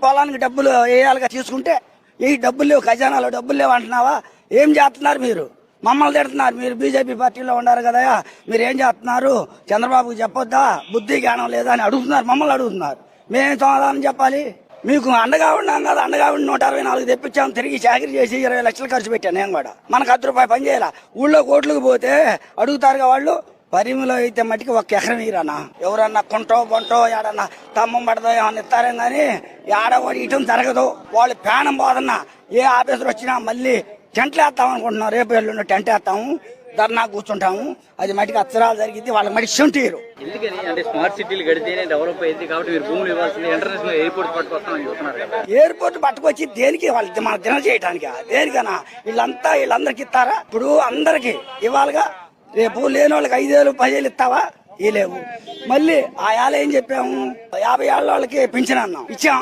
పొలానికి డబ్బులు వేయాలిగా తీసుకుంటే ఈ డబ్బులు లేవు, ఖజానాలో డబ్బులు లేవు అంటున్నావా? ఏం చేస్తున్నారు మీరు? మమ్మల్ని తిడుతున్నారు. మీరు బీజేపీ పార్టీలో ఉన్నారు కదా, మీరు ఏం చేస్తున్నారు? చంద్రబాబుకి చెప్పొద్దా? బుద్ధి జ్ఞానం లేదా అని అడుగుతున్నారు, మమ్మల్ని అడుగుతున్నారు. మేమేం సమాధానం చెప్పాలి? మీకు అండగా ఉన్నాం కదా, అండగా ఉండి 164 తెప్పించాము, తిరిగి చాకరీ చేసి 20 లక్షలు ఖర్చు పెట్టాను నేను కూడా. మనకు ₹10 పని చేయాల. ఊళ్ళో కోట్లకు పోతే అడుగుతారుగా వాళ్ళు. పరిమిలో అయితే మట్టికి 1 ఎకరం ఇరానా? ఎవరన్నా కుంటో బొంటో ఏడన్నా తమ్మం పడదో ఏమన్నా ఇస్తారేం కానీ ఏడ కూడా ఇటం జరగదు. వాళ్ళు ప్రాణం పోదన్నా ఏ ఆఫీసర్ వచ్చినా మళ్ళీ టెంట్లు వేస్తాం అనుకుంటున్నాం. రేపు ఎల్లుండి టెంట్ వేస్తాము, ధర్నా కూర్చుంటాము. అది మట్టికి అక్షరాలు జరిగింది, వాళ్ళకి మట్టి చెంటీరు. ఎందుకని అంటే స్మార్ట్ సిటీలు కడితేనే డెవలప్ అయింది కాబట్టి మీరు భూములు ఇవ్వాల్సింది. ఇంటర్నేషనల్ ఎయిర్పోర్ట్ పట్టుకొస్తామని చూస్తున్నారు కదా. ఎయిర్పోర్ట్ పట్టుకొచ్చి దేనికి? వాళ్ళు మన దిన చేయటానికి దేనికనా? వీళ్ళందరికి ఇస్తారా? ఇప్పుడు అందరికి ఇవ్వాలిగా. రేపు లేని వాళ్ళకి 5,000 10,000 ఇస్తావా? ఇలేవు. మళ్ళీ ఆ ఏళ్ళ ఏం చెప్పాము? 50 ఏళ్ళ వాళ్ళకి పింఛన్ అన్నాం, ఇచ్చాం.